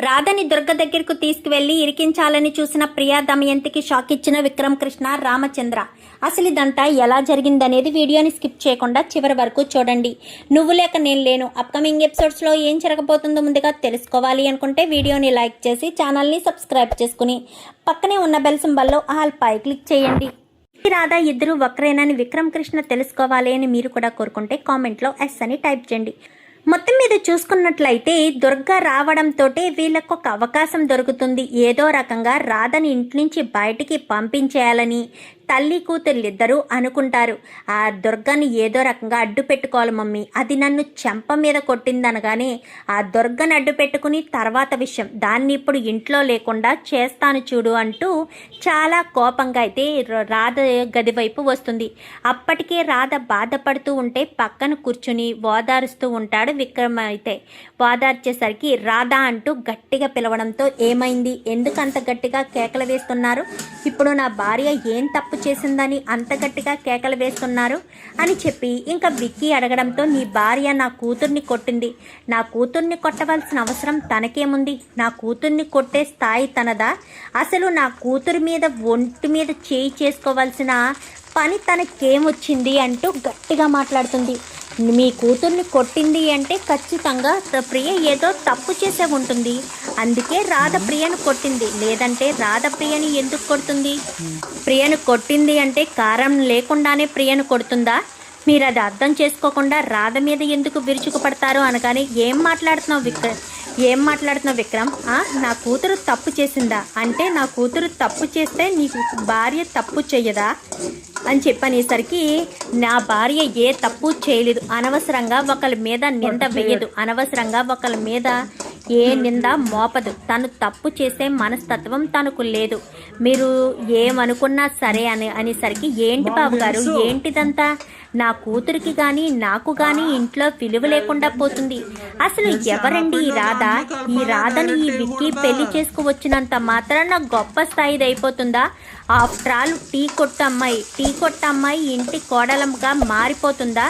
రాధని దుర్గ దగ్గరకు తీసుకువెళ్లి ఇరికించాలని చూసిన ప్రియా దమయంతికి షాక్ ఇచ్చిన విక్రమ్ కృష్ణ రామచంద్ర. అసలు ఇదంతా ఎలా జరిగిందనేది వీడియోని స్కిప్ చేయకుండా చివరి వరకు చూడండి. నువ్వు లేక నేను లేను అప్కమింగ్ ఎపిసోడ్స్లో ఏం జరగబోతుందో ముందుగా తెలుసుకోవాలి అనుకుంటే వీడియోని లైక్ చేసి ఛానల్ని సబ్స్క్రైబ్ చేసుకుని పక్కనే ఉన్న బెల్ సింబల్లో ఆల్ పై క్లిక్ చేయండి. రాధా ఇద్దరు ఒక్కరేనని విక్రమ్ కృష్ణ తెలుసుకోవాలి అని మీరు కూడా కోరుకుంటే కామెంట్లో ఎస్ అని టైప్ చేయండి. మొత్తం మీద చూసుకున్నట్లయితే దుర్గ రావడంతో వీళ్ళకు ఒక అవకాశం దొరుకుతుంది. ఏదో రకంగా రాధని ఇంటి నుంచి బయటికి పంపించేయాలని తల్లి కూతుర్లిద్దరూ అనుకుంటారు. ఆ దుర్గని ఏదో రకంగా అడ్డు పెట్టుకోవాలి మమ్మీ, అది నన్ను చెంప మీద కొట్టిందనగానే ఆ దుర్గని అడ్డు పెట్టుకుని తర్వాత విషయం దాన్ని ఇప్పుడు ఇంట్లో లేకుండా చేస్తాను చూడు అంటూ చాలా కోపంగా అయితే రాధ గది వైపు వస్తుంది. అప్పటికే రాధ బాధపడుతూ ఉంటే పక్కన కూర్చుని ఓదారుస్తూ ఉంటాడు విక్రమ్. అయితే ఓదార్చేసరికి రాధ అంటూ గట్టిగా పిలవడంతో ఏమైంది, ఎందుకంత గట్టిగా కేకలు వేస్తున్నారు, ఇప్పుడు నా భార్య ఏం తప్పు చేసిందని అంత గట్టిగా కేకలు వేస్తున్నారు అని చెప్పి ఇంకా విక్కీ అడగడంతో నీ భార్య నా కూతుర్ని కొట్టింది, నా కూతుర్ని కొట్టవలసిన అవసరం తనకేముంది, నా కూతుర్ని కొట్టే స్థాయి తనదా, అసలు నా కూతురు మీద ఒంటి మీద చేయి చేసుకోవాల్సిన పని తనకేమొచ్చింది అంటూ గట్టిగా మాట్లాడుతుంది. మీ కూతుర్ని కొట్టింది అంటే ఖచ్చితంగా ప్రియ ఏదో తప్పు చేసే ఉంటుంది, అందుకే రాధ ప్రియను కొట్టింది, లేదంటే రాధ ప్రియని ఎందుకు కొడుతుంది, ప్రియను కొట్టింది అంటే కారణం లేకుండానే ప్రియను కొడుతుందా, మీరు అది అర్థం చేసుకోకుండా రాధ మీద ఎందుకు విరుచుకుపడతారు అనగానే ఏం మాట్లాడుతున్నావు విక్రమ్, నా కూతురు తప్పు చేసిందా అంటే నా కూతురు తప్పు చేస్తే నీకు భార్య తప్పు చెయ్యదా అని చెప్పనేసరికి నా భార్య ఏ తప్పు చేయలేదు, అనవసరంగా ఒకళ్ళ మీద నింద వేయదు, అనవసరంగా ఒకళ్ళ మీద ఏ నింద మోపదు, తను తప్పు చేసే మనస్తత్వం తనకు లేదు, మీరు ఏమనుకున్నా సరే అనేసరికి ఏంటి బాబు గారు ఏంటిదంతా, నా కూతురికి కానీ నాకు కానీ ఇంట్లో విలువ లేకుండా పోతుంది, అసలు ఎవరండి ఈ రాధ, ఈ రాధని ఈ విక్కీ పెళ్లి చేసుకువచ్చినంత మాత్రాన గొప్ప స్థాయిది అయిపోతుందా, ఆఫ్టర్ ఆల్ టీ కొట్టు అమ్మాయి ఇంటి కోడలంగా మారిపోతుందా,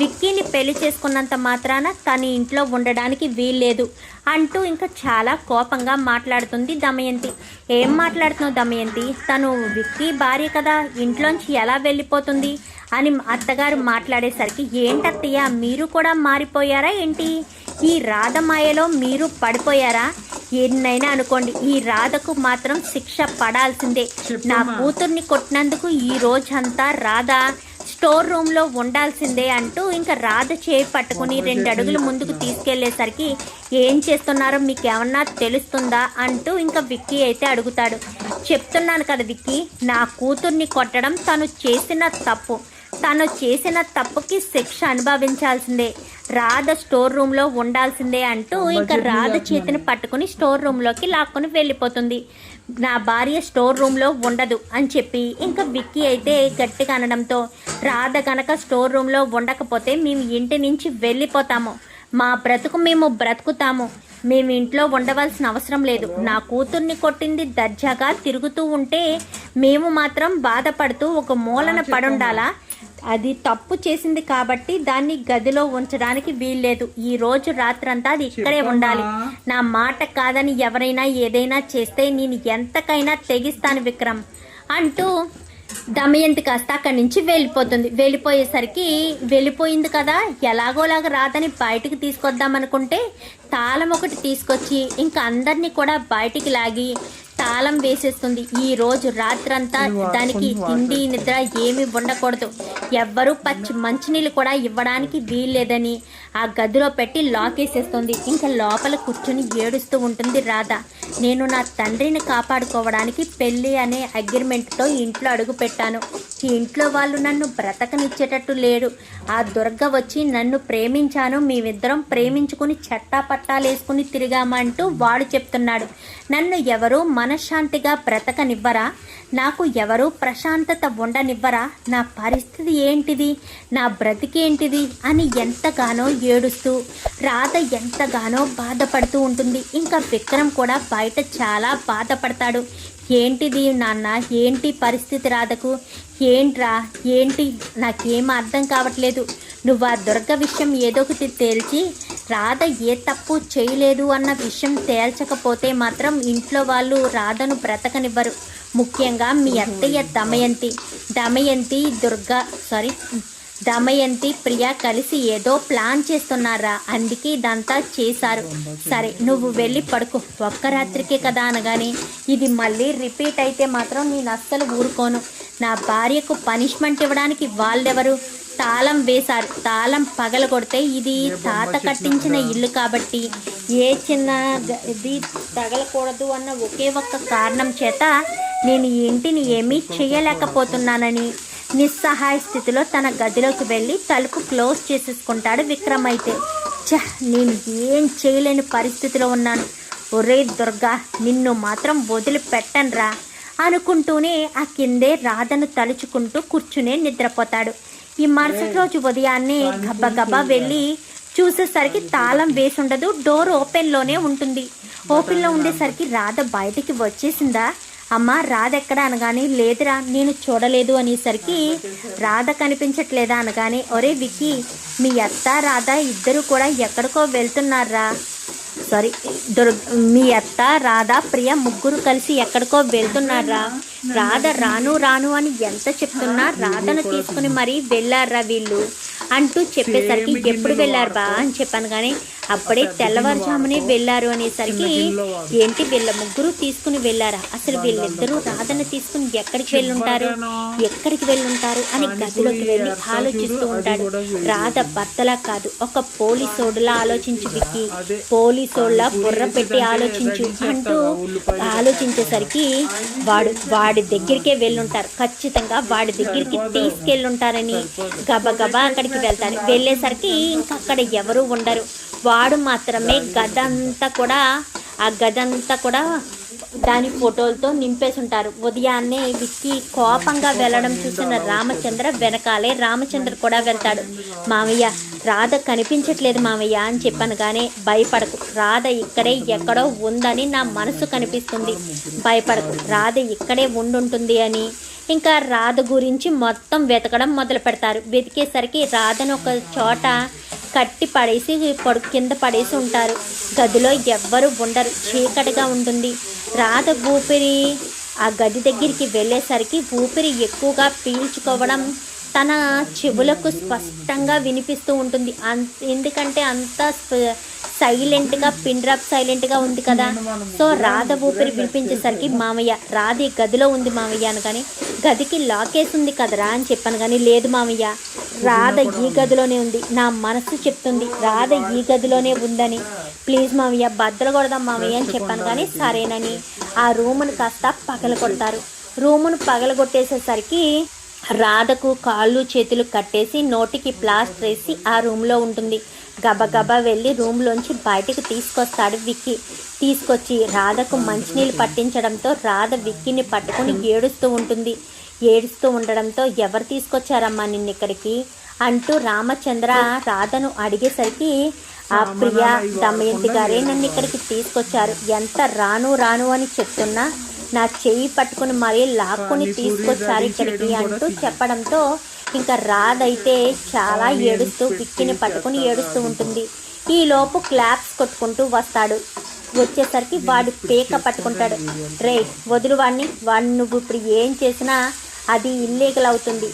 విక్కీని పెళ్లి చేసుకున్నంత మాత్రాన తన ఇంట్లో ఉండడానికి వీల్లేదు అంటూ ఇంకా చాలా కోపంగా మాట్లాడుతుంది దమయంతి. ఏం మాట్లాడుతున్నావు దమయంతి, తను విక్కీ భార్య కదా, ఇంట్లోంచి ఎలా వెళ్ళిపోతుంది అని అత్తగారు మాట్లాడేసరికి ఏంటత్తయ్య మీరు కూడా మారిపోయారా ఏంటి, ఈ రాధ మాయలో మీరు పడిపోయారా, ఎన్నైనా అనుకోండి ఈ రాధకు మాత్రం శిక్ష పడాల్సిందే, నా కూతుర్ని కొట్టినందుకు ఈ రోజంతా రాధ స్టోర్ రూమ్లో ఉండాల్సిందే అంటూ ఇంకా రాధ చేయి పట్టుకుని 2 అడుగులు ముందుకు తీసుకెళ్లేసరికి ఏం చేస్తున్నారో మీకు ఏమన్నా తెలుస్తుందా అంటూ ఇంకా విక్కీ అయితే అడుగుతాడు. చెప్తున్నాను కదా విక్కీ, నా కూతుర్ని కొట్టడం తను చేసిన తప్పుకి శిక్ష అనుభవించాల్సిందే, రాధ స్టోర్ రూమ్లో ఉండాల్సిందే అంటూ ఇంకా రాధ చేతిని పట్టుకుని స్టోర్ రూమ్లోకి లాక్కొని వెళ్ళిపోతుంది. నా భార్య స్టోర్ రూమ్లో ఉండదు అని చెప్పి ఇంకా విక్కీ అయితే గట్టిగా అనడంతో రాధ కనుక స్టోర్ రూమ్లో ఉండకపోతే మేము ఇంటి నుంచి వెళ్ళిపోతాము, మా బ్రతుకు మేము బ్రతుకుతాము, మేము ఇంట్లో ఉండవలసిన అవసరం లేదు, నా కూతుర్ని కొట్టింది దర్జాగా తిరుగుతూ ఉంటే మేము మాత్రం బాధపడుతూ ఒక మూలన పడుండాలా, అది తప్పు చేసింది కాబట్టి దాన్ని గదిలో ఉంచడానికి వీల్లేదు, ఈ రోజు రాత్రంతా అది ఇక్కడే ఉండాలి, నా మాట కాదని ఎవరైనా ఏదైనా చేస్తే నేను ఎంతకైనా తెగిస్తాను విక్రమ్ అంటూ దమయంతి కాస్త అక్కడి నుంచి వెళ్ళిపోయింది కదా, ఎలాగోలాగా రాదని బయటికి తీసుకొద్దామనుకుంటే తాళం ఒకటి తీసుకొచ్చి ఇంకా అందరినీ కూడా బయటికి లాగి తాళం వేసేస్తుంది. ఈ రోజు రాత్రంతా దానికి తిండి నిద్ర ఏమీ ఉండకూడదు, ఎవ్వరూ మంచినీళ్ళు కూడా ఇవ్వడానికి వీల్లేదని ఆ గదిలో పెట్టి లాక్ వేసేస్తుంది. ఇంకా లోపల కూర్చొని ఏడుస్తూ ఉంటుంది రాధ. నేను నా తండ్రిని కాపాడుకోవడానికి పెళ్ళి అనే అగ్రిమెంట్తో ఇంట్లో అడుగు పెట్టాను, ఈ ఇంట్లో వాళ్ళు నన్ను బ్రతకనిచ్చేటట్టు లేడు, ఆ దుర్గ వచ్చి నన్ను ప్రేమించాను, మేమిద్దరం ప్రేమించుకుని చట్టాపట్టాలేసుకుని తిరిగామంటూ వాడు చెప్తున్నాడు, నన్ను ఎవరూ మనశ్శాంతిగా బ్రతకనివ్వరా, నాకు ఎవరూ ప్రశాంతత ఉండనివ్వరా, నా పరిస్థితి ఏంటిది, నా బ్రతికేంటిది అని ఎంతగానో ఏడుస్తూ రాధ ఎంతగానో బాధపడుతూ ఉంటుంది. ఇంకా విక్రమ్ కూడా బయట చాలా బాధపడతాడు. ఏంటిది నాన్న, ఏంటి పరిస్థితి రాధకు, ఏంటి నాకేం అర్థం కావట్లేదు, నువ్వు ఆ దుర్గ విషయం ఏదో ఒకటి తేల్చి రాధ ఏ తప్పు చేయలేదు అన్న విషయం తేల్చకపోతే మాత్రం ఇంట్లో వాళ్ళు రాధను బ్రతకనివ్వరు. ముఖ్యంగా మీ అత్తయ్య దమయంతి ప్రియ కలిసి ఏదో ప్లాన్ చేస్తున్నారా, అందుకే ఇదంతా చేశారు. సరే నువ్వు వెళ్ళి పడుకో, ఒక్క రాత్రికే కదా అనగానే ఇది మళ్ళీ రిపీట్ అయితే మాత్రం నేను అస్సలు ఊరుకోను. నా భార్యకు పనిష్మెంట్ ఇవ్వడానికి వాళ్ళెవరు? తాళం వేశారు, తాళం పగలగొడితే ఇది తాత కట్టించిన ఇల్లు కాబట్టి ఏ చిన్న ఇది తగలకూడదు అన్న ఒకే ఒక్క కారణం చేత నేను ఈ ఇంటిని ఏమీ చేయలేకపోతున్నానని నిస్సహాయ స్థితిలో తన గదిలోకి వెళ్ళి తలుపు క్లోజ్ చేసేసుకుంటాడు విక్రమ్. అయితే నేను ఏం చేయలేని పరిస్థితిలో ఉన్నాను. ఒరే దుర్గా, నిన్ను మాత్రం వదిలిపెట్టనురా అనుకుంటూనే ఆ కిందే రాధను తలుచుకుంటూ కూర్చునే నిద్రపోతాడు. ఈ మరుసటి రోజు ఉదయాన్నే గబ్బగబ్బా వెళ్ళి చూసేసరికి తాళం వేసి ఉండదు, డోర్ ఓపెన్లోనే ఉంటుంది. ఓపెన్లో ఉండేసరికి రాధ బయటికి వచ్చేసిందా, అమ్మ రాధ ఎక్కడ అనగానే లేదురా నేను చూడలేదు అనేసరికి రాధ కనిపించట్లేదా అనగానే ఒరే విక్కీ, మీ అత్త రాధ ఇద్దరు కూడా ఎక్కడికో వెళ్తున్నారా, మీ అత్త రాధ ప్రియ ముగ్గురు కలిసి ఎక్కడికో వెళ్తున్నారా, రాధ రాను రాను అని ఎంత చెప్తున్నా రాధను తీసుకుని మరీ వెళ్ళారా వీళ్ళు అంటూ చెప్పేసరికి ఎప్పుడు వెళ్ళారు బా అని చెప్పాను. కానీ అప్పుడే తెల్లవారుజామునే వెళ్ళారు అనేసరికి ఏంటి వీళ్ళ ముగ్గురు తీసుకుని వెళ్ళారా, అసలు వీళ్ళిద్దరూ రాధను తీసుకుని ఎక్కడికి వెళ్ళుంటారు అని గదిలోకి వెళ్ళి ఆలోచిస్తూ ఉంటాడు. రాధ భర్తలా కాదు, ఒక పోలీసోడులా ఆలోచించు విక్కీ, పోలీసోళ్ళ బుర్ర పెట్టి ఆలోచించు అంటూ ఆలోచించేసరికి వాడి దగ్గరికే వెళ్ళుంటారు, ఖచ్చితంగా వాడి దగ్గరికి తీసుకెళ్ళుంటారని గబగబా అక్కడికి వెళ్తారు. వెళ్ళేసరికి ఇంకా అక్కడ ఎవరు ఉండరు, వాడు మాత్రమే గదంతా కూడా దాని ఫోటోలతో నింపేసి ఉంటారు. ఉదయాన్నే విక్కీ కోపంగా వెళ్ళడం చూసిన రామచంద్ర వెనకాలే రామచంద్ర కూడా వెళ్తాడు. మామయ్య రాధ కనిపించట్లేదు మామయ్య అని చెప్పాను. కానీ భయపడకు, రాధ ఇక్కడే ఎక్కడో ఉందని నా మనసు కనిపిస్తుంది, భయపడకు, రాధ ఇక్కడే ఉండుంటుంది అని ఇంకా రాధ గురించి మొత్తం వెతకడం మొదలు పెడతారు. వెతికేసరికి రాధను ఒక చోట కట్టి పడేసి కింద పడేసి ఉంటారు. గదిలో ఎవ్వరు ఉండరు, చీకటిగా ఉంటుంది. రాధ ఊపిరి ఆ గది దగ్గరికి వెళ్ళేసరికి ఊపిరి ఎక్కువగా పీల్చుకోవడం తన చెవులకు స్పష్టంగా వినిపిస్తూ ఉంటుంది. ఎందుకంటే అంత సైలెంట్గా పిన్ డ్రాప్ సైలెంట్గా ఉంది కదా. సో రాధ ఊపిరి వినిపించేసరికి మామయ్య రాధ ఈ గదిలో ఉంది మామయ్య అనగాని గదికి లాకేసి ఉంది కదరా అని చెప్పాను. కానీ లేదు మామయ్య, రాధ ఈ గదిలోనే ఉంది, నా మనసు చెప్తుంది రాధ ఈ గదిలోనే ఉందని, ప్లీజ్ మామయ్య బద్దలు కొడదాం మామయ్య అని చెప్పాను. కానీ సరేనని ఆ రూమును కాస్త పగలగొడతారు. రూమును పగలగొట్టేసేసరికి రాధకు కాళ్ళు చేతులు కట్టేసి నోటికి ప్లాస్టర్ వేసి ఆ రూమ్లో ఉంటుంది. గబగబా వెళ్ళి రూమ్లోంచి బయటకు తీసుకొస్తాడు విక్కీ. తీసుకొచ్చి రాధకు మంచినీళ్ళు పట్టించడంతో రాధ విక్కీని పట్టుకుని ఏడుస్తూ ఉండడంతో ఎవరు తీసుకొచ్చారమ్మా నిన్నిక్కడికి అంటూ రామచంద్ర రాధను అడిగేసరికి ఆ ప్రియ దమయంతి గారే నన్ను ఇక్కడికి తీసుకొచ్చారు, ఎంత రాను అని చెప్తున్నా నా చెయ్యి పట్టుకుని మరీ లాక్కుని తీసుకొచ్చారు ఇక్కడికి అంటూ చెప్పడంతో ఇంకా రాధ అయితే చాలా ఏడుస్తూ విక్కీని పట్టుకుని ఏడుస్తూ ఉంటుంది. ఈలోపు క్లాప్స్ కొట్టుకుంటూ వస్తాడు. వచ్చేసరికి వాడు పేక పట్టుకుంటాడు. రే వదులు వాడిని నువ్వు ఇప్పుడు ఏం చేసినా అది ఇల్లీగల్ అవుతుంది.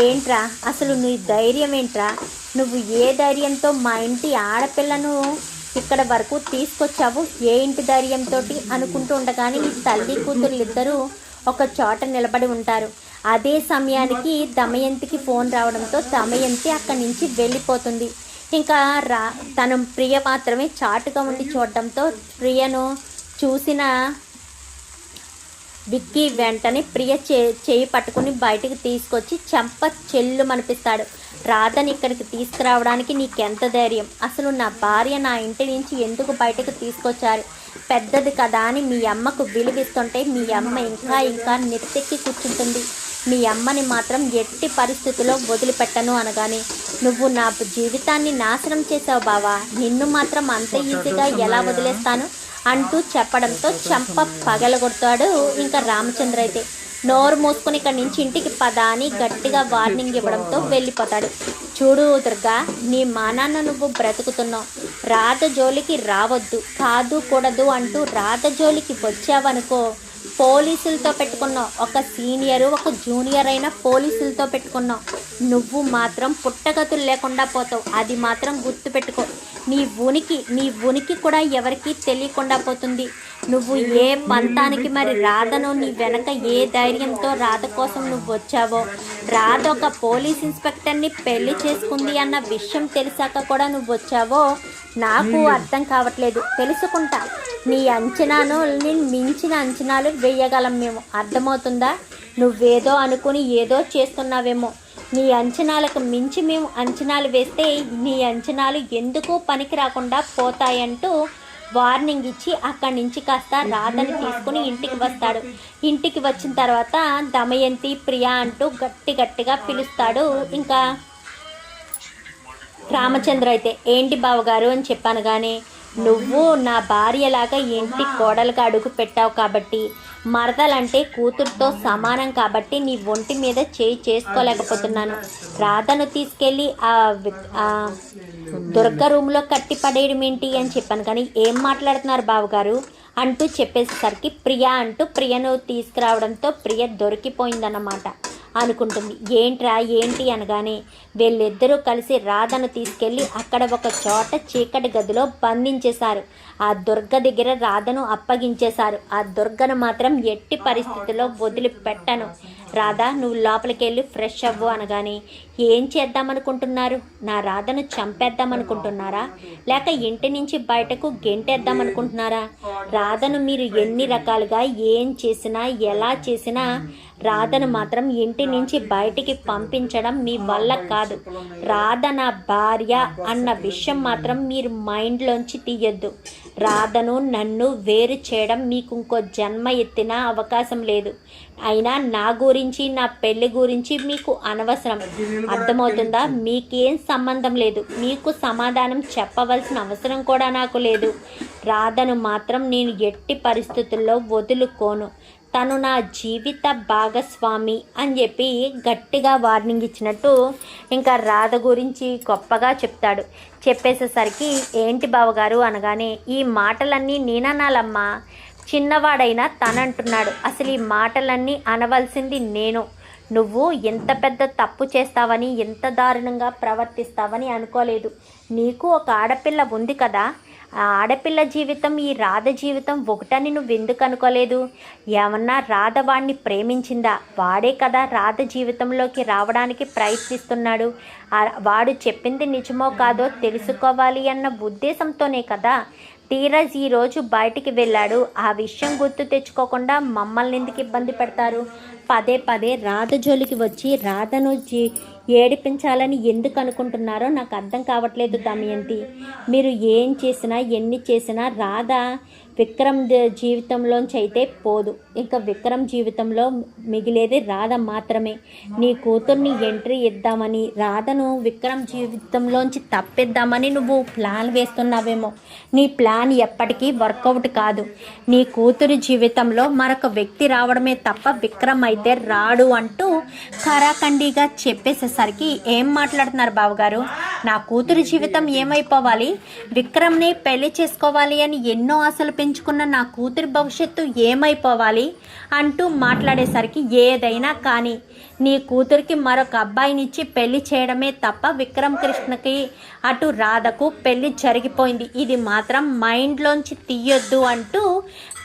ఏంట్రా అసలు నీ ధైర్యం ఏంట్రా, నువ్వు ఏ ధైర్యంతో మా ఇంటి ఆడపిల్లను ఇక్కడ వరకు తీసుకొచ్చావు, ఏ ఇంటి ధైర్యంతో అనుకుంటూ ఉండగానే ఈ తల్లి కూతురు ఇద్దరూ ఒక చోట నిలబడి ఉంటారు. అదే సమయానికి దమయంతికి ఫోన్ రావడంతో దమయంతి అక్కడి నుంచి వెళ్ళిపోతుంది. ఇంకా తను ప్రియ మాత్రమే చాటుగా ఉండి చూడడంతో ప్రియను చూసిన విక్కీ వెంటనే ప్రియ చేయి పట్టుకుని బయటకు తీసుకొచ్చి చెంప చెల్లు మనిపిస్తాడు. రాధని ఇక్కడికి తీసుకురావడానికి నీకెంత ధైర్యం, అసలు నా భార్య నా ఇంటి నుంచి ఎందుకు బయటకు తీసుకొచ్చారు, పెద్దది కదా అని మీ అమ్మకు విలువిస్తుంటే మీ అమ్మ ఇంకా నెత్తెక్కి కూర్చుంటుంది. మీ అమ్మని మాత్రం ఎట్టి పరిస్థితుల్లో వదిలిపెట్టను అనగానే నువ్వు నా జీవితాన్ని నాశనం చేసావు బావా, నిన్ను మాత్రం అంత ఈజీగా ఎలా వదిలేస్తాను అంటూ చెప్పడంతో చెంప పగలగొడతాడు. ఇంకా రామచంద్ర అయితే నోరు మూసుకొని ఇక్కడి నుంచి ఇంటికి పద అని గట్టిగా వార్నింగ్ ఇవ్వడంతో వెళ్ళిపోతాడు. చూడు దుర్గా, నీ మానాన్న నువ్వు బ్రతుకుతున్నావు, రాధ జోలికి రావద్దు, కాదు కూడదు అంటూ రాధ జోలికి వచ్చావనుకో, పోలీసులతో పెట్టుకున్నావు. ఒక సీనియరు ఒక జూనియర్ అయినా పోలీసులతో పెట్టుకున్నావు. నువ్వు మాత్రం పుట్టగతులు లేకుండా పోతావు. అది మాత్రం గుర్తుపెట్టుకో. నీ ఉనికి కూడా ఎవరికీ తెలియకుండా పోతుంది. నువ్వు ఏ పంతానికి మరి రాధను నీ వెనక ఏ ధైర్యంతో రాధ కోసం నువ్వు వచ్చావో, రాధ ఒక పోలీస్ ఇన్స్పెక్టర్ని పెళ్లి చేసుకుంది అన్న విషయం తెలిసాక కూడా నువ్వు వచ్చావో నాకు అర్థం కావట్లేదు. తెలుసుకుంటా, నీ అంచనాను నేను మించిన అంచనాలు వేయగలం మేము. అర్థమవుతుందా? నువ్వేదో అనుకుని ఏదో చేస్తున్నావేమో. నీ అంచనాలకు మించి మేము అంచనాలు వేస్తే నీ అంచనాలు ఎందుకు పనికి రాకుండా పోతాయంటూ వార్నింగ్ ఇచ్చి అక్కడి నుంచి కాస్త రాధని తీసుకుని ఇంటికి వస్తాడు. ఇంటికి వచ్చిన తర్వాత దమయంతి, ప్రియా అంటూ గట్టిగా పిలుస్తాడు. ఇంకా రామచంద్ర అయితే, ఏంటి బావగారు అని చెప్పాను కానీ, నువ్వు నా భార్యలాగా ఇంటి కోడలుగా అడుగు పెట్టావు కాబట్టి, మరదలంటే కూతురుతో సమానం కాబట్టి నీ ఒంటి మీద చేయి చేసుకోలేకపోతున్నాను. రాధను తీసుకెళ్ళి ఆ దుర్గ రూమ్లో కట్టి పడేయడం ఏంటి అని చెప్పాను కానీ, ఏం మాట్లాడుతున్నారు బావగారు అంటూ చెప్పేసరికి ప్రియా అంటూ ప్రియను తీసుకురావడంతో ప్రియ దొరికిపోయిందన్నమాట. అనుకుంటుంది. ఏంటి అనగానే వీళ్ళిద్దరూ కలిసి రాధను తీసుకెళ్ళి అక్కడ ఒక చోట చీకటి గదిలో బంధించేశారు. ఆ దుర్గ దగ్గర రాధను అప్పగించేశారు. ఆ దుర్గను మాత్రం ఎట్టి పరిస్థితుల్లో వదిలిపెట్టను. రాధ, నువ్వు లోపలికి వెళ్ళి ఫ్రెష్ అవ్వు అనగానే, ఏం చేద్దామనుకుంటున్నారు? నా రాధను చంపేద్దామనుకుంటున్నారా, లేక ఇంటి నుంచి బయటకు గెంటేద్దామనుకుంటున్నారా? రాధను మీరు ఎన్ని రకాలుగా ఏం చేసినా ఎలా చేసినా రాధను మాత్రం ఇంటి నుంచి బయటికి పంపించడం మీ వల్ల కాదు. రాధ నా భార్య అన్న విషయం మాత్రం మీరు మైండ్లోంచి తీయొద్దు. రాధను నన్ను వేరు చేయడం మీకు ఇంకో జన్మ ఎత్తిన అవకాశం లేదు. అయినా నా గురించి నా పెళ్లి గురించి మీకు అనవసరం. అర్థమవుతుందా? మీకేం సంబంధం లేదు. మీకు సమాధానం చెప్పవలసిన అవసరం కూడా నాకు లేదు. రాధను మాత్రం నేను ఎట్టి పరిస్థితుల్లో వదులుకోను. తను నా జీవిత భాగస్వామి అని చెప్పి గట్టిగా వార్నింగ్ ఇచ్చినట్టు ఇంకా రాధ గురించి గొప్పగా చెప్తాడు. చెప్పేసేసరికి, ఏంటి బావగారు అనగానే, ఈ మాటలన్నీ నేననాలమ్మా, చిన్నవాడైనా తనంటున్నాడు. అసలు ఈ మాటలన్నీ అనవలసింది నేను. నువ్వు ఎంత పెద్ద తప్పు చేస్తావని, ఎంత దారుణంగా ప్రవర్తిస్తావని అనుకోలేదు. నీకు ఒక ఆడపిల్ల ఉంది కదా, ఆ ఆడపిల్ల జీవితం ఈ రాధ జీవితం ఒకటని నువ్వు ఎందుకు అనుకోలేదు? ఏమన్నా రాధ వాడిని ప్రేమించిందా? వాడే కదా రాధ జీవితంలోకి రావడానికి ప్రయత్నిస్తున్నాడు. వాడు చెప్పింది నిజమో కాదో తెలుసుకోవాలి అన్న ఉద్దేశంతోనే కదా ధీరజ్ ఈరోజు బయటికి వెళ్ళాడు. ఆ విషయం గుర్తు తెచ్చుకోకుండా మమ్మల్ని ఎందుకు ఇబ్బంది పెడతారు? పదే రాధ జోలికి వచ్చి రాధను ఏడిపించాలని ఎందుకు అనుకుంటున్నారో నాకు అర్థం కావట్లేదు దమయంతి. మీరు ఏం చేసినా ఎన్ని చేసినా రాధ విక్రమ్ జీవితంలోంచి అయితే పోదు. ఇంకా విక్రమ్ జీవితంలో మిగిలేది రాధ మాత్రమే. నీ కూతుర్ని ఎంట్రీ ఇద్దామని, రాధను విక్రమ్ జీవితంలోంచి తప్పిద్దామని నువ్వు ప్లాన్ వేస్తున్నావేమో. నీ ప్లాన్ ఎప్పటికీ వర్కౌట్ కాదు. నీ కూతురి జీవితంలో మరొక వ్యక్తి రావడమే తప్ప విక్రమ్ అయితే రాడు అంటూ ఖరాఖండిగా చెప్పేసేసరికి, ఏం మాట్లాడుతున్నారు బావగారు? నా కూతురి జీవితం ఏమైపోవాలి? విక్రమ్ని పెళ్లి చేసుకోవాలి అని ఎన్నో ఆశలు పెంచుకున్న నా కూతురి భవిష్యత్తు ఏమైపోవాలి అంటూ మాట్లాడేసరికి, ఏదైనా కానీ నీ కూతురికి మరొక అబ్బాయినిచ్చి పెళ్లి చేయడమే తప్ప విక్రమ్ కృష్ణకి అటు రాధకు పెళ్లి జరిగిపోయింది. ఇది మాత్రం మైండ్లోంచి తీయొద్దు అంటూ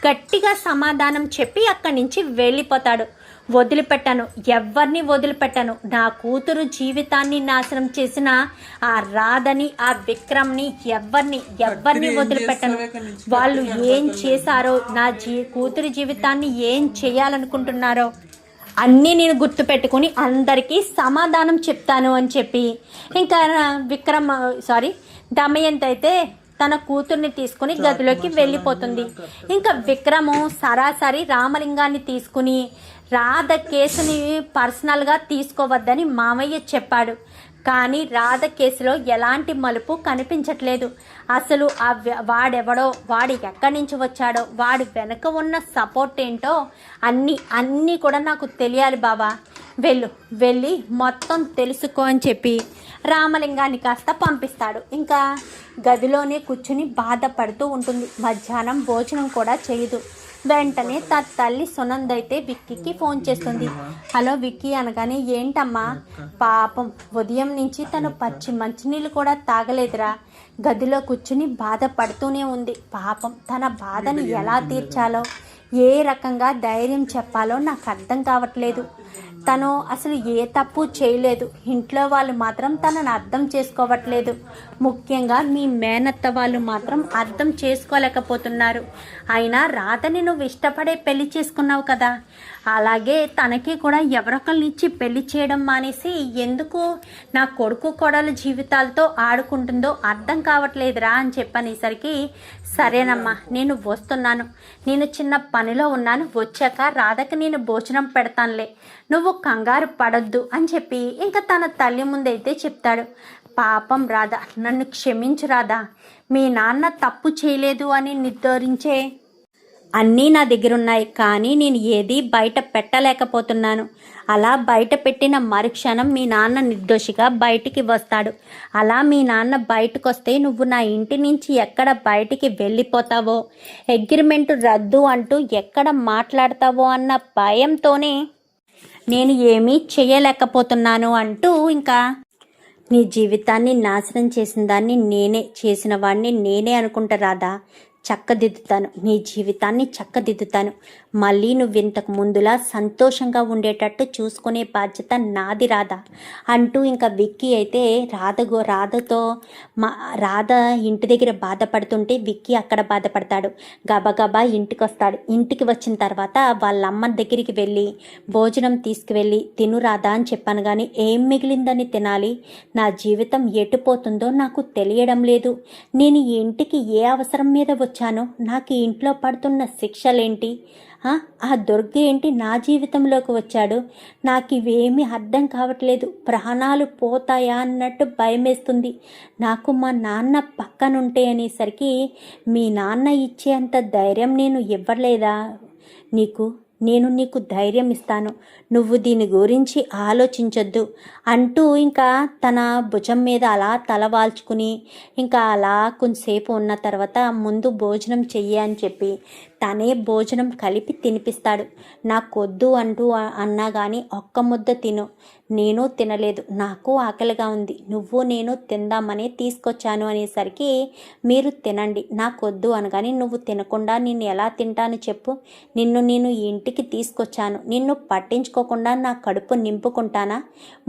గట్టిగా సమాధానం చెప్పి అక్కడి నుంచి వెళ్ళిపోతాడు. వదిలిపెట్టాను, ఎవరిని వదిలిపెట్టాను. నా కూతురు జీవితాన్ని నాశనం చేసిన ఆ రాధని, ఆ విక్రమ్ని ఎవరిని వదిలిపెట్టను. వాళ్ళు ఏం చేశారో, నా కూతురు జీవితాన్ని ఏం చేయాలనుకుంటున్నారో అన్నీ నేను గుర్తుపెట్టుకుని అందరికీ సమాధానం చెప్తాను అని చెప్పి ఇంకా దమయంతి అయితే తన కూతుర్ని తీసుకుని గదిలోకి వెళ్ళిపోతుంది. ఇంకా విక్రము సరాసరి రామలింగాన్ని తీసుకుని రాధ కేసుని పర్సనల్గా తీసుకోవద్దని మామయ్య చెప్పాడు. కానీ రాధ కేసులో ఎలాంటి మలుపు కనిపించట్లేదు. అసలు వాడెవడో, వాడి ఎక్కడి నుంచి వచ్చాడో, వాడి వెనక ఉన్న సపోర్ట్ ఏంటో అన్నీ కూడా నాకు తెలియాలి బావా. వెళ్ళి మొత్తం తెలుసుకో అని చెప్పి రామలింగాన్ని కాస్త పంపిస్తాడు. ఇంకా గదిలోనే కూర్చుని బాధపడుతూ ఉంటుంది. మధ్యాహ్నం భోజనం కూడా చేయదు. వెంటనే తల్లి సునంద అయితే విక్కీకి ఫోన్ చేస్తుంది. హలో విక్కీ అనగానే, ఏంటమ్మా? పాపం ఉదయం నుంచి తను పచ్చి మంచినీళ్ళు కూడా తాగలేదురా. గదిలో కూర్చుని బాధపడుతూనే ఉంది. పాపం తన బాధను ఎలా తీర్చాలో, ఏ రకంగా ధైర్యం చెప్పాలో నాకు అర్థం కావట్లేదు. తను అసలు ఏ తప్పు చేయలేదు. ఇంట్లో వాళ్ళు మాత్రం తనను అర్థం చేసుకోవట్లేదు. ముఖ్యంగా మీ మేనత్త వాళ్ళు మాత్రం అర్థం చేసుకోలేకపోతున్నారు. అయినా రాధని నువ్వు ఇష్టపడే పెళ్లి చేసుకున్నావు కదా, అలాగే తనకి కూడా ఎవరొకరిని ఇచ్చి పెళ్లి చేయడం మానేసి ఎందుకు నా కొడుకు కోడల జీవితాలతో ఆడుకుంటుందో అర్థం కావట్లేదురా అని చెప్పనేసరికి, సరేనమ్మా నేను వస్తున్నాను, నేను చిన్న పనిలో ఉన్నాను, వచ్చాక రాధకి నేను భోజనం పెడతానులే, నువ్వు కంగారు పడొద్దు అని చెప్పి ఇంకా తన తల్లి ముందైతే చెప్తాడు. పాపం రాధ, నన్ను క్షమించు రాధా, మీ నాన్న తప్పు చేయలేదు అని నిర్ధారించే అన్నీ నా దగ్గర ఉన్నాయి, కానీ నేను ఏది బయట పెట్టలేకపోతున్నాను. అలా బయట పెట్టిన మరుక్షణం మీ నాన్న నిర్దోషిగా బయటికి వస్తాడు. అలా మీ నాన్న బయటకు వస్తే నువ్వు నా ఇంటి నుంచి ఎక్కడ బయటికి వెళ్ళిపోతావో, అగ్రిమెంట్ రద్దు అంటూ ఎక్కడ మాట్లాడతావో అన్న భయంతోనే నేను ఏమీ చేయలేకపోతున్నాను అంటూ ఇంకా నీ జీవితాన్ని నాశనం చేసిన దాన్ని నేనే, చేసిన వాడిని నేనే అనుకుంటా రాదా, చక్కదిద్దుతాను, నీ జీవితాన్ని చక్కదిద్దుతాను, మళ్ళీ నువ్వు ఇంతకు ముందులా సంతోషంగా ఉండేటట్టు చూసుకునే బాధ్యత నాది రాధా అంటూ ఇంకా విక్కీ అయితే రాధతో రాధ ఇంటి దగ్గర బాధపడుతుంటే విక్కీ అక్కడ బాధపడతాడు. గబగబా ఇంటికి వస్తాడు. ఇంటికి వచ్చిన తర్వాత వాళ్ళ అమ్మ దగ్గరికి వెళ్ళి భోజనం తీసుకువెళ్ళి తిను రాధా అని చెప్పాను, కానీ ఏం మిగిలిందని తినాలి, నా జీవితం ఎటుపోతుందో నాకు తెలియడం లేదు, నేను ఈ ఇంటికి ఏ అవసరం మీద వచ్చానో, నాకు ఈ ఇంట్లో పడుతున్న శిక్షలేంటి, ఆ దుర్గ ఏంటి నా జీవితంలోకి వచ్చాడు, నాకు ఇవేమీ అర్థం కావట్లేదు, ప్రాణాలు పోతాయా అన్నట్టు భయమేస్తుంది, నాకు మా నాన్న పక్కనుంటే అనేసరికి, మీ నాన్న ఇచ్చేంత ధైర్యం నేను ఇవ్వలేదా నేను నీకు ధైర్యం ఇస్తాను, నువ్వు దీని గురించి ఆలోచించొద్దు అంటూ ఇంకా తన భుజం మీద అలా తలవాల్చుకుని ఇంకా అలా కొంతసేపు ఉన్న తర్వాత ముందు భోజనం చెయ్యి అని చెప్పి తనే భోజనం కలిపి తినిపిస్తాడు. నాకొద్దు అంటూ అన్నా కానీ ఒక్క ముద్ద తిను, నేను తినలేదు, నాకు ఆకలిగా ఉంది, నువ్వు నేను తిందామని తీసుకొచ్చాను అనేసరికి, మీరు తినండి, నాకొద్దు అనగాని, నువ్వు తినకుండా నేను ఎలా తింటాను చెప్పు, నేను ఇంటికి తీసుకొచ్చాను, నిన్ను పట్టించుకోకుండా నా కడుపు నింపుకుంటానా,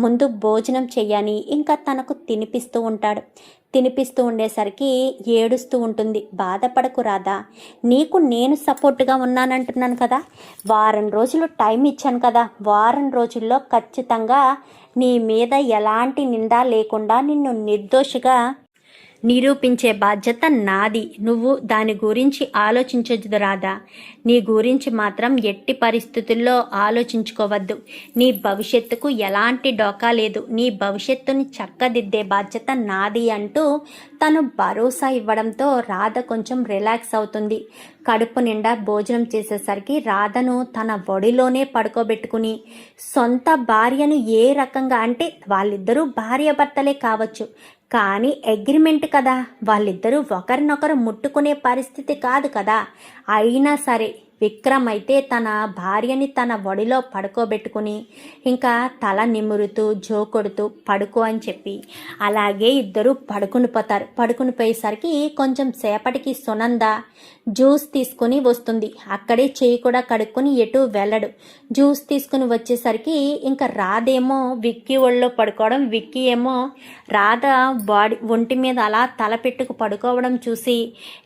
ముందు భోజనం చెయ్యని ఇంకా తనకు తినిపిస్తూ ఉంటాడు. తినిపిస్తూ ఉండేసరికి ఏడుస్తూ ఉంటుంది. బాధపడకు రాధా, నీకు నేను సపోర్ట్గా ఉన్నానంటున్నాను కదా, వారం రోజులు టైం ఇచ్చాను కదా, వారం రోజుల్లో ఖచ్చితంగా నీ మీద ఎలాంటి నింద లేకుండా నిన్ను నిర్దోషిగా నిరూపించే బాధ్యత నాది, నువ్వు దాని గురించి ఆలోచించొద్దు రాధా, నీ గురించి మాత్రం ఎట్టి పరిస్థితుల్లో ఆలోచించుకోవద్దు, నీ భవిష్యత్తుకు ఎలాంటి డోకా లేదు, నీ భవిష్యత్తుని చక్కదిద్దే బాధ్యత నాది అంటూ తను భరోసా ఇవ్వడంతో రాధ కొంచెం రిలాక్స్ అవుతుంది. కడుపు నిండా భోజనం చేసేసరికి రాధను తన ఒడిలోనే పడుకోబెట్టుకుని సొంత భార్యను ఏ రకంగా అంటే వాళ్ళిద్దరూ భార్యాభర్తలే కావచ్చు, కానీ అగ్రిమెంట్ కదా, వాళ్ళిద్దరూ ఒకరినొకరు ముట్టుకునే పరిస్థితి కాదు కదా, అయినా సరే విక్రమ్ అయితే తన భార్యని తన ఒడిలో పడుకోబెట్టుకుని ఇంకా తల నిమురుతూ జోకొడుతూ పడుకో అని చెప్పి అలాగే ఇద్దరు పడుకుని పోయేసరికి కొంచెం సేపటికి సునంద జ్యూస్ తీసుకుని వస్తుంది. అక్కడే చేయి కూడా కడుక్కొని ఎటు వెళ్ళడు. జ్యూస్ తీసుకుని వచ్చేసరికి ఇంకా రాధేమో విక్కీ ఒళ్ళో పడుకోవడం, విక్కీ ఏమో రాధ ఒంటి మీద అలా తల పెట్టుకు పడుకోవడం చూసి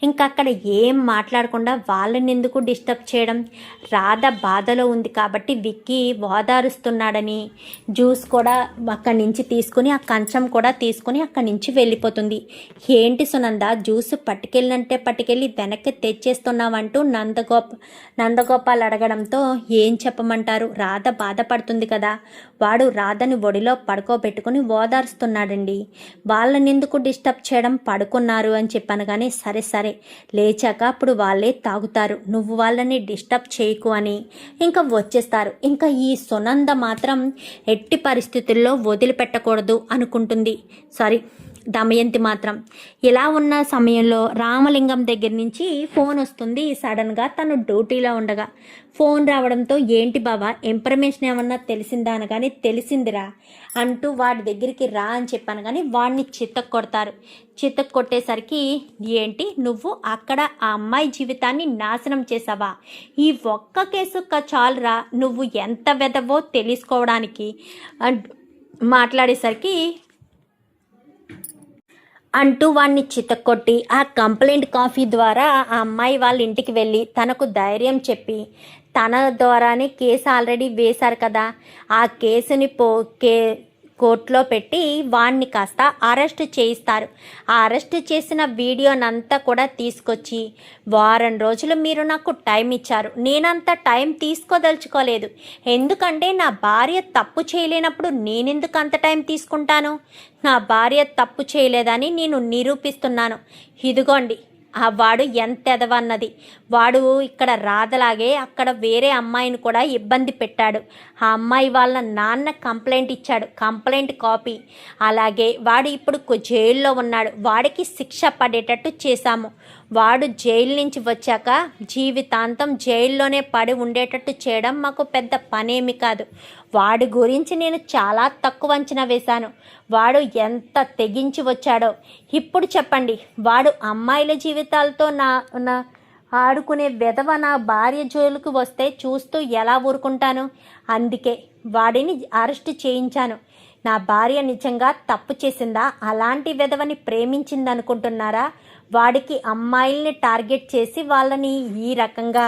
ఇంకా అక్కడ ఏం మాట్లాడకుండా వాళ్ళని ఎందుకు డిస్టర్బ్ చేయడం, రాధ బాధలో ఉంది కాబట్టి విక్కీ ఓదారుస్తున్నాడని జ్యూస్ కూడా అక్కడి నుంచి తీసుకుని ఆ కంచం కూడా తీసుకుని అక్కడి నుంచి వెళ్ళిపోతుంది. ఏంటి సునంద, జ్యూస్ పట్టుకెళ్ళి వెనక్కి తెచ్చేస్తున్నావంటూ నందగోపాల్ అడగడంతో ఏం చెప్పమంటారు, రాధ బాధపడుతుంది కదా, వాడు రాధని ఒడిలో పడుకోబెట్టుకుని ఓదారుస్తున్నాడండి. వాళ్ళనెందుకు డిస్టర్బ్ చేయడం, పడుకున్నారు అని చెప్పాను. కానీ సరే సరే లేచాక అప్పుడు వాళ్ళే తాగుతారు, నువ్వు వాళ్ళని డిస్టర్బ్ చేయకు అని ఇంకా వచ్చేస్తారు. ఇంకా ఈ సునంద మాత్రం ఎట్టి పరిస్థితుల్లో వదిలిపెట్టకూడదు అనుకుంటుంది. సారీ దమయంతి మాత్రం. ఇలా ఉన్న సమయంలో రామలింగం దగ్గర నుంచి ఫోన్ వస్తుంది. సడన్గా తను డ్యూటీలో ఉండగా ఫోన్ రావడంతో ఏంటి బాబా ఇన్ఫర్మేషన్ ఏమన్నా తెలిసిందా అనగానే తెలిసిందిరా అంటూ వాడి దగ్గరికి రా అని చెప్పాను. కానీ వాడిని చితక్ కొడతారు. చితక్ కొట్టేసరికి ఏంటి నువ్వు అక్కడ ఆ అమ్మాయి జీవితాన్ని నాశనం చేసావా, ఈ ఒక్క కేసు చాలురా నువ్వు ఎంత వెదవో తెలుసుకోవడానికి మాట్లాడేసరికి అంటూ వాడిని చితక్కొట్టి ఆ కంప్లైంట్ కాఫీ ద్వారా ఆ అమ్మాయి వాళ్ళ ఇంటికి వెళ్ళి తనకు ధైర్యం చెప్పి తన ద్వారానే కేసు ఆల్రెడీ వేశారు కదా, ఆ కేసుని కోర్టులో పెట్టి వాణ్ణి కాస్త అరెస్ట్ చేయిస్తారు. ఆ అరెస్ట్ చేసిన వీడియోనంతా కూడా తీసుకొచ్చి వారం రోజులు మీరు నాకు టైం ఇచ్చారు, నేనంత టైం తీసుకోదలుచుకోలేదు, ఎందుకంటే నా భార్య తప్పు చేయలేనప్పుడు నేనెందుకు అంత టైం తీసుకుంటాను, నా భార్య తప్పు చేయలేదని నేను నిరూపిస్తున్నాను. ఇదిగోండి వాడు ఎంత ఎదవన్నది. వాడు ఇక్కడ రాధలాగే అక్కడ వేరే అమ్మాయిని కూడా ఇబ్బంది పెట్టాడు. ఆ అమ్మాయి వాళ్ళ నాన్న కంప్లైంట్ ఇచ్చాడు, కంప్లైంట్ కాపీ. అలాగే వాడు ఇప్పుడు జైల్లో ఉన్నాడు, వాడికి శిక్ష పడేటట్టు చేశాము. వాడు జైలు నుంచి వచ్చాక జీవితాంతం జైల్లోనే పడి ఉండేటట్టు చేయడం మాకు పెద్ద పనేమి కాదు. వాడి గురించి నేను చాలా తక్కువ అంచనా వేశాను. వాడు ఎంత తెగించి వచ్చాడో ఇప్పుడు చెప్పండి. వాడు అమ్మాయిల జీవితాలతో నా ఆడుకునే వెధవ నా భార్య జోలికి వస్తే చూస్తూ ఎలా ఊరుకుంటాను. అందుకే వాడిని అరెస్ట్ చేయించాను. నా భార్య నిజంగా తప్పు చేసిందా, అలాంటి వెధవని ప్రేమించిందనుకుంటున్నారా? వాడికి అమ్మాయిల్ని టార్గెట్ చేసి వాళ్ళని ఈ రకంగా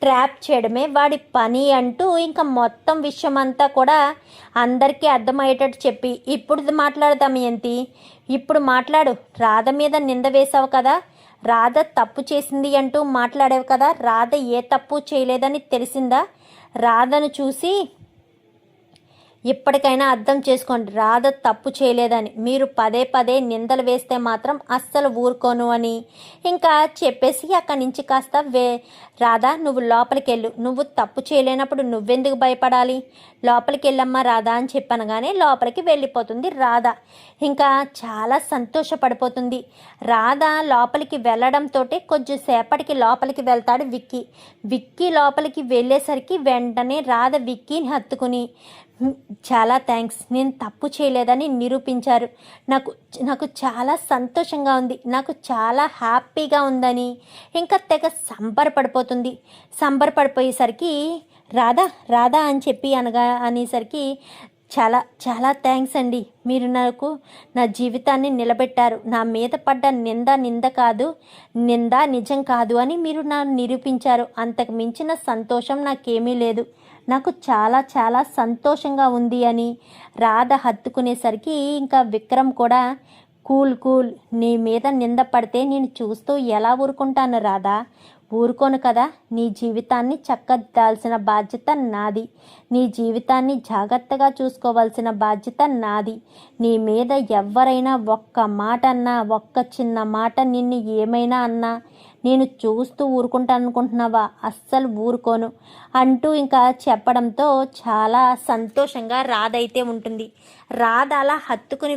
ట్రాప్ చేయడమే వాడి పని అంటూ ఇంకా మొత్తం విషయం అంతా కూడా అందరికీ అర్థమయ్యేటట్టు చెప్పి ఇప్పుడు మాట్లాడదాం ఏంటి, ఇప్పుడు మాట్లాడు. రాధ మీద నింద వేసావు కదా, రాధ తప్పు చేసింది అంటూ మాట్లాడావు కదా, రాధ ఏ తప్పు చేయలేదని తెలిసిందా? రాధను చూసి ఇప్పటికైనా అర్థం చేసుకోండి, రాధ తప్పు చేయలేదని. మీరు పదే పదే నిందలు వేస్తే మాత్రం అస్సలు ఊరుకోను అని ఇంకా చెప్పేసి అక్కడి నుంచి కాస్త రాధా నువ్వు లోపలికి వెళ్ళు, నువ్వు తప్పు చేయలేనప్పుడు నువ్వెందుకు భయపడాలి, లోపలికి వెళ్ళమ్మా రాధా అని చెప్పనగానే లోపలికి వెళ్ళిపోతుంది రాధ. ఇంకా చాలా సంతోషపడిపోతుంది రాధ. లోపలికి వెళ్ళడంతో కొద్దిసేపటికి లోపలికి వెళ్తాడు విక్కీ లోపలికి వెళ్ళేసరికి వెంటనే రాధ విక్కీని హత్తుకుని చాలా థ్యాంక్స్, నేను తప్పు చేయలేదని నిరూపించారు, నాకు చాలా సంతోషంగా ఉంది, నాకు చాలా హ్యాపీగా ఉందని ఇంకా తెగ సంబరపడిపోయేసరికి రాధా అని చెప్పి అనేసరికి చాలా చాలా థ్యాంక్స్ అండి, మీరు నాకు నా జీవితాన్ని నిలబెట్టారు, నా మీద పడ్డ నింద కాదు, నిజం కాదు అని మీరు నిరూపించారు, అంతకు మించిన సంతోషం నాకేమీ లేదు, నాకు చాలా చాలా సంతోషంగా ఉంది అని రాధ హత్తుకునేసరికి ఇంకా విక్రమ్ కూడా కూల్ నీ మీద నింద పడితే నేను చూస్తూ ఎలా ఊరుకుంటాను రాధా, ఊరుకోను కదా, నీ జీవితాన్ని చక్కదిద్దాల్సిన బాధ్యత నాది, నీ జీవితాన్ని జాగ్రత్తగా చూసుకోవాల్సిన బాధ్యత నాది, నీ మీద ఎవరైనా ఒక్క మాట అన్నా, ఒక్క చిన్న మాట నిన్ను ఏమైనా అన్నా నేను చూస్తూ ఊరుకుంటాను అనుకుంటున్నావా, అస్సలు ఊరుకోను అంటూ ఇంకా చెప్పడంతో చాలా సంతోషంగా రాధ అయితే ఉంటుంది. రాధ అలా హత్తుకుని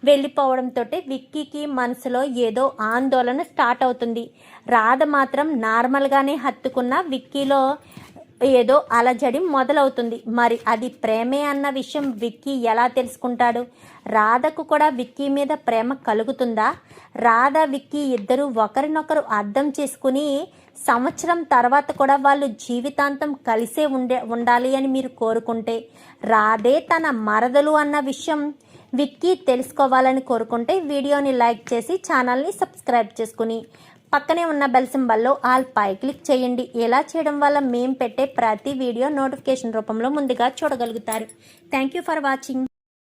వెళ్ళిపోవడంతో విక్కీకి మనసులో ఏదో ఆందోళన స్టార్ట్ అవుతుంది. రాధ మాత్రం నార్మల్గానే హత్తుకున్న విక్కీలో ఏదో అలజడి మొదలవుతుంది. మరి అది ప్రేమే అన్న విషయం విక్కీ ఎలా తెలుసుకుంటాడు? రాధకు కూడా విక్కీ మీద ప్రేమ కలుగుతుందా? రాధ విక్కీ ఇద్దరు ఒకరినొకరు అర్థం చేసుకుని సంవత్సరం తర్వాత కూడా వాళ్ళు జీవితాంతం కలిసే ఉండాలి అని మీరు కోరుకుంటే, రాధే తన మరదలు అన్న విషయం విక్కీ తెలుసుకోవాలని కోరుకుంటే వీడియోని లైక్ చేసి ఛానల్ని సబ్స్క్రైబ్ చేసుకుని పక్కనే ఉన్న బెల్ సింబల్లో ఆల్ పై క్లిక్ చేయండి. ఇలా చేయడం వల్ల మేము పెట్టే ప్రతి వీడియో నోటిఫికేషన్ రూపంలో ముందుగా చూడగలుగుతారు. Thank you for watching.